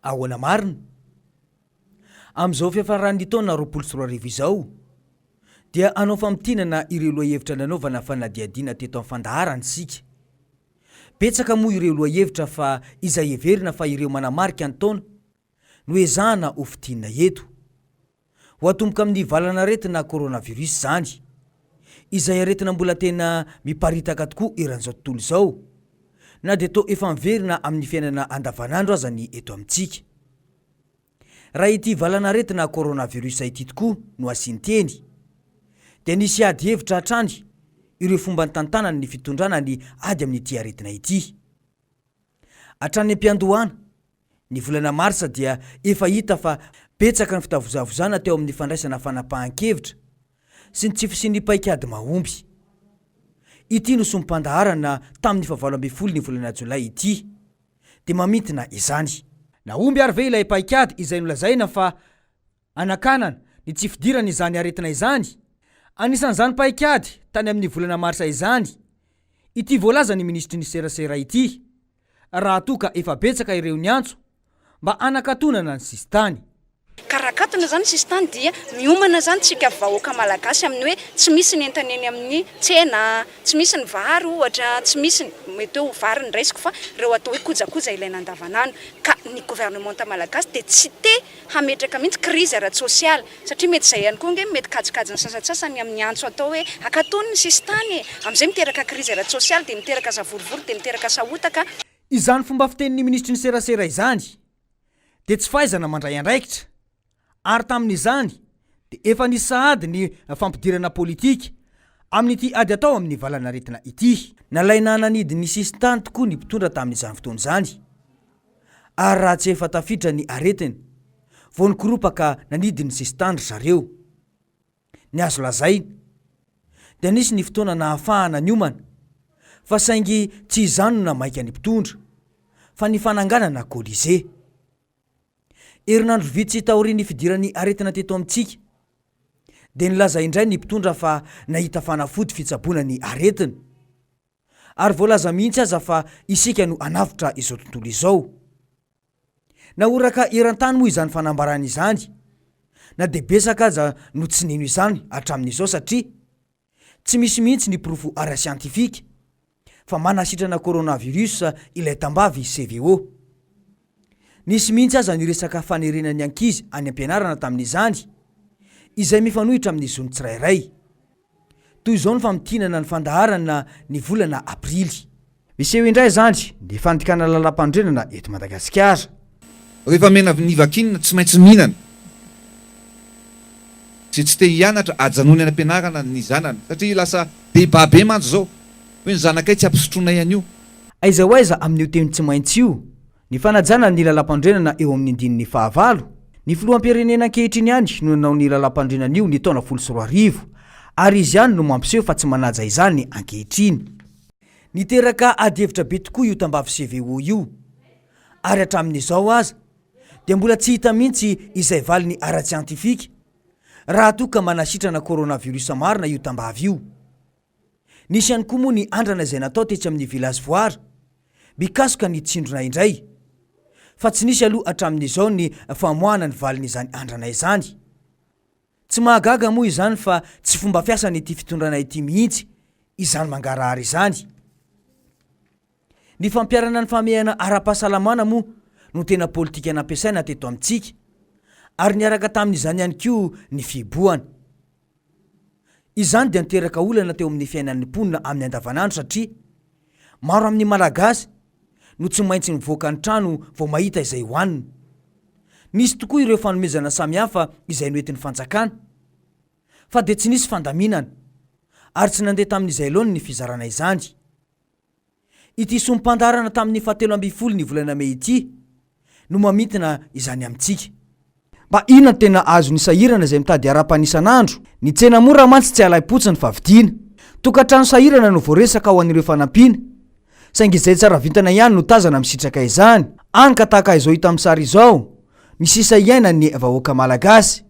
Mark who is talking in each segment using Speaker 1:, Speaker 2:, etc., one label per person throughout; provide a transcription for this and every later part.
Speaker 1: Ahoana Marina. Amin'izao fiafaran'ny taona 24 izao dia anao famtinana ireo lohahevitra nanaovana fanadihadiana teto amin'ny fandaharana sika. Betsaka moa ireo lohahevitra fa izay heverina fa ireo manamarika ny taona no ezahana ho fitinina eto. Ho atomboka amin'ny Valan'Aretina coronavirus zany, izay aretina mbola tena miparitaka tokoa eran'izao tontolo izao, na dia toa efa miverina amin'ny fiainana andavanandro azany eto amintsika. Raha ity Valan'Aretina coronavirus ity tokoa no asiany teny, dia nisy ady hevitra hatrany ireo fomba nitantanana ny fitondrana ny ady amin'ity aretina ity. Hatrany am-piandohana ny volana Marsa dia efa hita fa betsaka ny fitavozavozana teo amin'ny fandraisana fanapahan-kevitra sy ny tsy fisian'ny paikady mahomby. Ity no sompandaharana tamin'ny 17 ny volana Jolay ity, dia mamintina izany. Nahomby ary ve ilay paikady izay nolazaina fa anakanana ny tsy fidirana izany aretina izany? Anisan'izany paikady tany amin'ny volana Marsa izany ity voalaza ny ministry ny serasera ity, raha toa ka efa betsaka ireo ny antso mba anakatonana ny sistany.
Speaker 2: Karakatona zany sistany dia miomana zany tsika vahoaka malagasy amin'ny hoe tsy misy ny entaneny amin'ny tsena, tsy misy ny vary ohatra, tsy misy mety hoe vary ny raisiko fa ireo atao hoe kojakoja ilaina andavanandro. Ka ny gouvernement malagasy dia tsy te hametraka mihitsy crise ara-tsosialy, satria mety izay ihany koa nge mety kajikajy ny sasatsasany amin'ny antso atao hoe akatony ny sistany, amin'izay miteraka crise ara-tsosialy dia miteraka savorivory dia miteraka sahotaka.
Speaker 1: Izany fomba fitenin'ny ministry ny serasera izany dia tsy fahaizana mandray andraikitra, ary tamin'izany dia efa nisy sahady ny fampidirana politika amin'ity ady atao amin'ny Valan'Aretina ity. Nalaina nanidy ny sistany tokoa ny mpitondra tamin'izany fotoana izany, ary raha tsy efa tafiditra ny aretina vao nikoropaka nanidy ny sistany zareo. Ny azo lazaina dia nisy ny fotoana nahafahana ny omana, fa saingy tsy izany no namaika ny mpitondra fa ny fananganana kolize. Herinandro vitsy taorian'ny fidiran'ny aretina teto amintsika dia nilaza indray ny mpitondra fa nahita fanafody fitsaboana ny aretina, ary voalaza mihitsy aza fa isika no anavitra izao tontolo izao. Naoraka eran-tany moa izany fanambarana izany, na dia besaka aza no tsy nino izany hatramin'izao satria tsy misy mihitsy ny profo ara-siantifika fa manasitrana coronavirus ilay tambavy CVO. Nisy mihitsy aza ny resaka fanerenan'ny ankizy any am-pianarana tamin'izany, izay mifanohitra amin'ny zony tsirairay. Toy izao ny famtinana ny fandaharana ny volana Aprily. Miseho indray zany ny fandikana lalam-pandrenana eto Madagasikara.
Speaker 3: Rehefa mena ny vakinina tsy maintsy mihinana, tsy te hianatra ajanony any am-pianarana ny zanany, satria lasa débat be mantsy zao hoe ny zanakay tsy ampisotroana ihany io.
Speaker 1: Aiza ho aiza amin'io teny tsy maintsy io, ny fanajana ny lalam-pandrenana eo amin'ny andininy 9, ny filoham-pirenena ankehitriny ihany no nanao ny lalam-pandrenana io ny taona 14, ary izy ihany no mampiseho fa tsy manaja izany ankehitriny. Niteraka ady hevitra be tokoa io tambavy CVO io, ary hatramin'izao aza dia mbola tsy hita mihitsy izay valiny ara-tsiantifika raha toa ka manasitrana coronavirus marina io tambavy io. Nisy ihany koa moa ny andrana izay natao tetsy amin'ny village voara bikasoka ny tsindrona indray, fa tsy nisy aloha hatramin'izao ny famoahana ny valin'izany andrana izany. Tsy mahagaga moa izany fa tsy fomba fiasana ity fitondrana ity mihitsy izany mangarahara izany. Ny fampiarana ny famehana ara-pahasalamana moa no tena politika nampiasaina teto amintsika, ary niaraka tamin'izany ihany koa ny fiboana. Izany dia niteraka olana teo amin'ny fiainan'ny mponina amin'ny andavanandro satria maro amin'ny malagasy no tsy maintsy nivoaka ny trano vao mahita izay hohanina. Nisy tokoa ireo fanomezana samihafa izay noentin'ny fanjakana, fa dia tsy nisy fandaminana, ary tsy nandeha tamin'izay loany ny fizarana izany. Ity sompandarana tamin'ny 17 ny volana Mey ity no mamintina izany amintsika. Mba inona tena azo ny sahirana izay mitady ara-panisan'andro? Ny tsena mora mantsy tsy alai-potsiny fa vidiana. Tokantrano sahirana no voaresaka ho an'ireo fanampiana, saingy izay tsara vintana ihany no tazana misitraka izany. Any ka tahaka izao hita amin'ny sary izao ny sisa iaina ny vahoaka malagasy.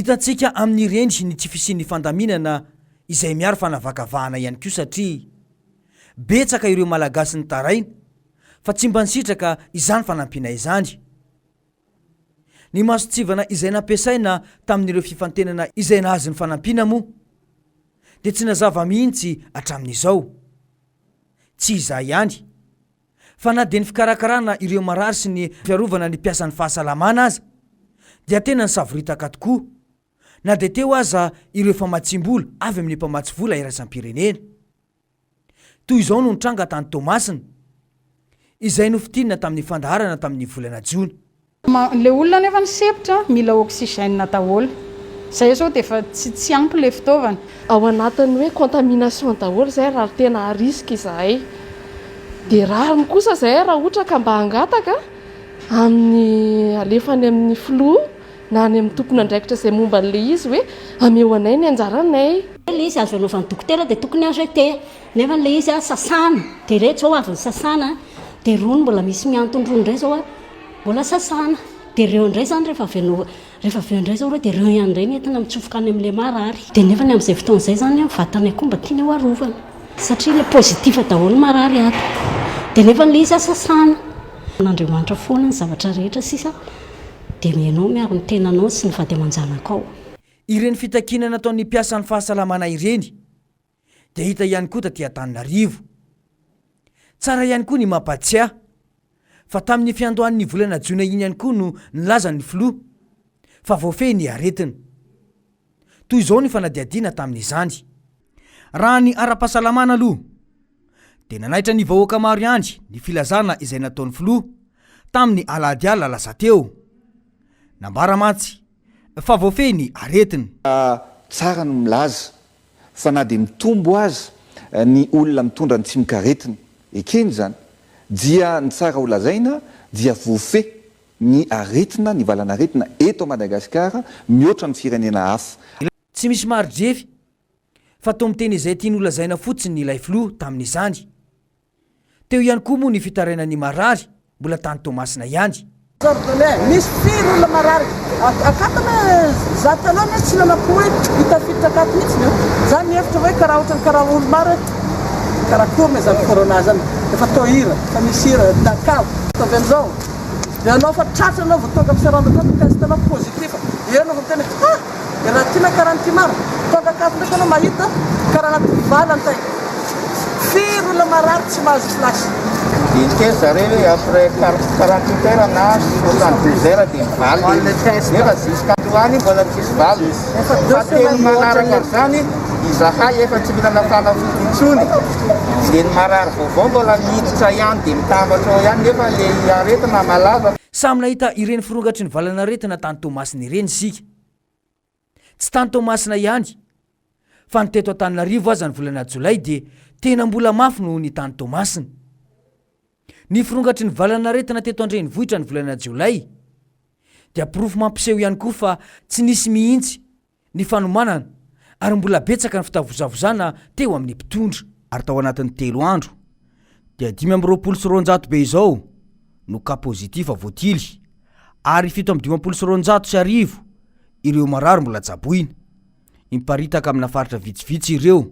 Speaker 1: hitantsika amin'ny rendry ny tsy fisian'ny fandaminana izay miaro fanavakavahana ihany koa satria betsaka ireo malagasy ny taraina fa tsy mba nisitraka izany fanampiana izany. Ny masotsivana izay nampiasaina tamin'ireo fifantenana izay nahazo ny fanampiana moa dia tsy nazava mihitsy hatramin'izao. Tsy izay ihany fa na dia ny fikarakarana ireo marary sy ny fiarovana ny mpiasan'ny fahasalamana aza dia tena ny savoritaka tokoa, na dia teo aza ireo famatsim-bola avy amin'ny mpamatsy vola iraisam-pirenena. Toy izao no nitranga tany Tomasina izay nofitinina tamin'ny fandaharana tamin'ny volana Jona.
Speaker 4: Le olona nefa nisepitra mila oxygène daholo. Zay zao dia efa tsy ampy le fitaovana.
Speaker 5: Ao anatin'ny hoe contamination daholo zay raha tena risky izahay. Dia rariny kosa zay raha ohatra ka mba hangataka amin'ny alefany amin'ny flou na any amin'ny tompona andraikitra izay momba an'ilay izy hoe ameo anay ny anjaranay.
Speaker 6: Ilay izy azo anaovan'ny dokotera dia tokony azo ete. Nefa ilay izy sasana dia rehetra zao avy ny sasana dia rony mbola misy miantondrony indray zao mbola sasana dia ireo indray zany rehefa avy indray zao dia ireo ihany indray nentina mitsofoka any amin'ilay marary. Dia nefa ny amin'izay fotoan'izay zany vatany akoho mba tiany ho arovana satria ilay pozitiva daholo marary ato dia nefa ilay izy sasana. N'Andriamanitra foana ny zavatra rehetra sisa dia mianao miaro ny tenanao sy ny vady aman-janakao.
Speaker 1: Ireny fitakiana nataon'ny mpiasan'ny fahasalamana ireny dia hita ihany koa taty Antananarivo. Tsara ihany koa ny mampatsiahy fa tamin'ny fiandohan'ny volana Jona iny ihany koa no nilaza ny flou fa voafehy ny aretina. Toy izao ny fanadiadiana tamin'izany. Raha ny ara-pahasalamana aloha dia nanaitra ny vahoaka maro ihany ny filazana izay nataon'ny flou tamin'ny alahady alina lasa teo. Nambara mantsy fa voafehy ny aretina.
Speaker 3: Tsara no milaza fa na dia mitombo azy ny olona mitondra ny tsy mikaretina ekeny zany dia ny tsara ho lazaina dia voafehy ny aretina, ny Valan'Aretina eto Madagasikara mihoatra ny firenena hafa.
Speaker 1: Tsy misy marodrefy fa toa miteny izay tiany ho lazaina fotsiny ilay flou tamin'izany. Teo ihany koa moa ny fitarainan'ny marary mbola tany Tomasina ihany.
Speaker 7: Misy firy olona marary akatana zatanao tsy nanapo hoe hitafiditra akato mihitsy no zany mihevitra hoe karaha ohatra ny karaha olo maro karaha koa mezany corona zany efa tohira fa misy hira dakao tavy an'izao dia anao fa tratra anao vao tonga am'sarandro test anao positif dia anao vao miteny raha tiana karaha ny ty maro tonga akato ndraiky anao mahita karaha anaty valany tay firy olona marary tsy mahazo flasy.
Speaker 8: Dites zareo après 48 heures na 72 heures dia mivaly nefa jusqu'à androany mbola tsisy valy. Fa teny manaraka zany izahay efa tsy mila fanafody intsony dia ny marary vaovao mbola miditra ihany dia mitambatra ao ihany nefa ilay aretina malaza.
Speaker 1: Samy nahita ireny firongatry ny Valan'Aretina tany Tomasina ireny isika. Tsy tany Tomasina ihany fa ny teto Antananarivo aza ny volana Jolay dia tena mbola mafy noho ny tany Tomasina. Ny firongatry ny Valan'Aretina teto andrenivohitra ny volana Jolay dia pirofo mampiseho ihany koa fa tsy nisy mihitsy ny fanomanana ary mbola betsaka ny fitavozavozana teo amin'ny mpitondra. Ary tao anatin'ny 3 andro dia 520 be izao no ka pozitiva voatily ary 720 ireo marary mbola jaboina. Miparitaka amina faritra vitsivitsy ireo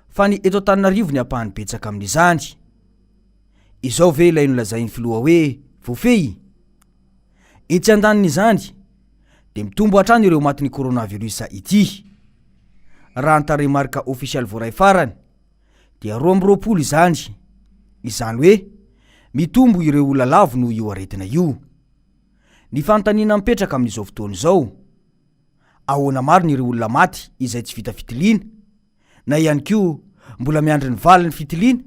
Speaker 1: fa ny eto Antananarivo ny ampahany betsaka amin'izany. Izao ve ilay nolazainy filoha hoe voafehy? Etsy andanin'izany dia mitombo hatrany ireo matin'ny coronavirus ity. Raha ny tarehimarika ofisialy voaray farany dia 20 izany. Izany hoe mitombo ireo olona lavo no io aretina io. Ny fanontaniana mipetraka amin'izao fotoana izao, ahoana marina ireo olona maty izay tsy vita fitiliana na ihany koa mbola miandry ny valiny fitiliana?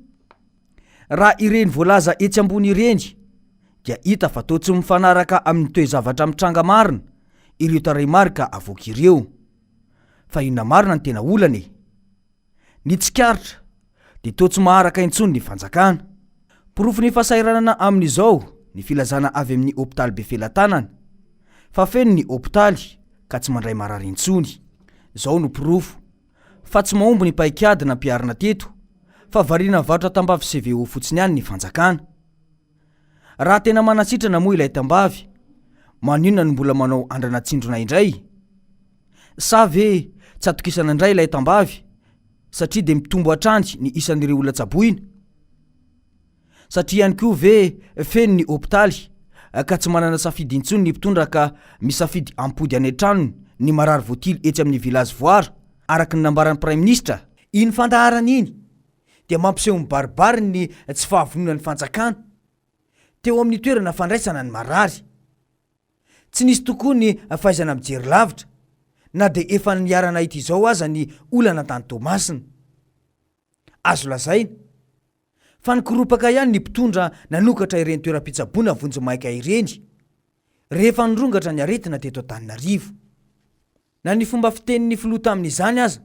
Speaker 1: Raha ireny voalaza etsy ambony ireny dia hita fa toa tsy mifanaraka amin'ny toe-zavatra mitranga marina ireo tarehimarika avoaka ireo. Fa inona marina ny tena olana e? Ny tsikaritra dia toa tsy maharaka intsony ny fanjakana. Pirofo ny fahasahiranana amin'izao ny filazana avy amin'ny hôpitaly be Fitantanana fa feno ny hôpitaly ka tsy mandray marary intsony. Zao no pirofo fa tsy mahomby ny paikady na mpiarina teto fa variana varotra tambavy CVO fotsiny ihany ny fanjakana. Raha tena manasitrana moa ilay tambavy, maninona no mbola manao andrana tsindrona indray? sa ve tsy atokisana indray ilay tambavy satria de mitombo atrany ny isan'ireo olona tsaboina satria ihany koa ve feno ny hôpitaly ka tsy manana safidy intsony ny mpitondra ka misafidy ampody any an-tranony ny marary voatily etsy amin'ny village voara araka ny nambaran'ny prime ministra. Iny fandaharana iny dia mampiseho mibaribary ny tsy fahavonona ny fanjakana teo amin'ny toerana fandraisana ny marary. Tsy nisy tokoa ny fahaizana mijery lavitra na de efa niarana ity izao aza ny olana tany Tomasina. Azo lazaina fa nikoropaka ihany ny mpitondra nanokatra ireny toeram-pitsaboana vonjomaika ireny rehefa nirongatra ny aretina teto Antananarivo. Na ny fomba fitenin'ny filoha tamin'izany aza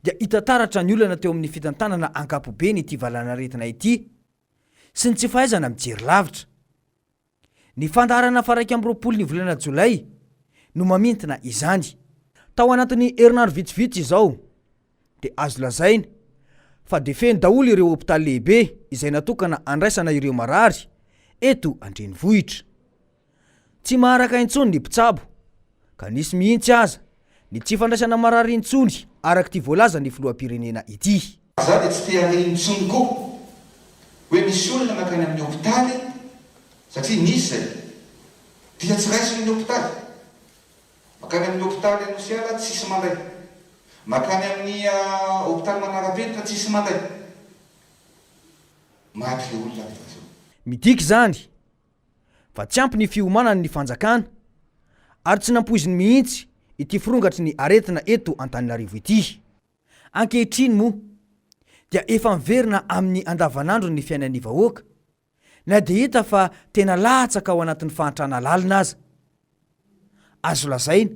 Speaker 1: dia hitantaratra ny olana teo amin'ny fitantanana ankapobeny ity Valan'Aretina ity sy ny tsy fahaizana mijery lavitra. Ny fandaharana faraiky amby 20 ny volana Jolay no mamintina izany. Tao anatin'ny herinandro vitsivitsy izao dia azo lazaina fa de feno daholo ireo hôpitaly lehibe izay natokana andraisana ireo marary eto an-drenivohitra. Tsy maharaka intsony ny mpitsabo ka nisy mihitsy aza ny tsy fandraisana marary intsony araka ty voalaza ny filoham-pirenena ity.
Speaker 3: Za de tsy te hare intsony koa hoe misy olona makany amin'ny hôpitaly satria nisy zay dia tsy raisiny ny hôpitaly. Makany amin'ny hôpitaly anosiala tsisy manday, makany amin'ny hôpitaly Manarapenitra tsisy manday. Maty le olona
Speaker 1: midiky zany fa tsy ampy ny fiomanany ny fanjakana ary tsy nampoiziny mihitsy ity firongatry ny aretina eto Antananarivo ity. Ankehitriny moa dia efa miverina amin'ny andavanandro ny fiainan'ny vahoaka na de hita fa tena latsaka ao anatin'ny fahantrana lalina aza. Azo lazaina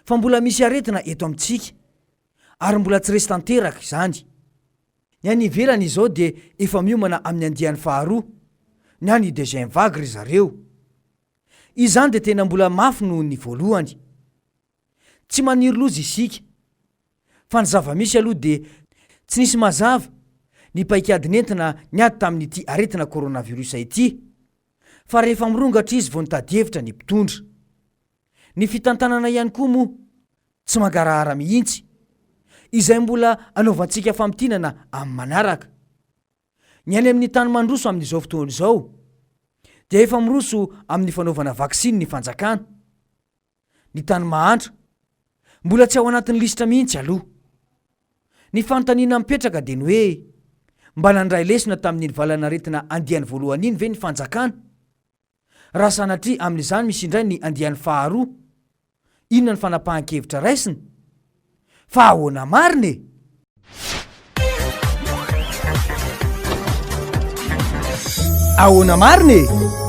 Speaker 1: fa mbola misy aretina eto amintsika ary mbola tsy resy tanteraka izany. Ny any ivelany izao de efa miomana amin'ny andiany faharoa ny any deuxième vague ry zareo. Izany de tena mbola mafy noho ny voalohany. Tsy maniry loza isika fa ny zava-misy aloha de tsy nisy mazava ny paikadiny entina niady tamin'ity aretina coronavirus ity fa rehefa mirongatra izy vao nitady hevitra ny mpitondra. Ny fitantanana ihany koa moa tsy mangarahara mihitsy izay mbola anaovantsika famtinana amin'ny manaraka. Ny any amin'ny tany mandroso amin'izao fotoana izao dia efa miroso amin'ny fanaovana vaksiny ny fanjakana. Ny tany mahantra mbola tsy ao anatin'ny lisitra mihitsy aloha. Ny fanontaniana mipetraka dia ny hoe mba nandray lesona tamin'ny Valan'Aretina andiany voalohany iny ve ny fanjakana? Raha sanatria amin'izany misy indray ny andiany faharoa, inona ny fanapahan-kevitra raisiny? Fa ahoana marina e? Ahoana marina e?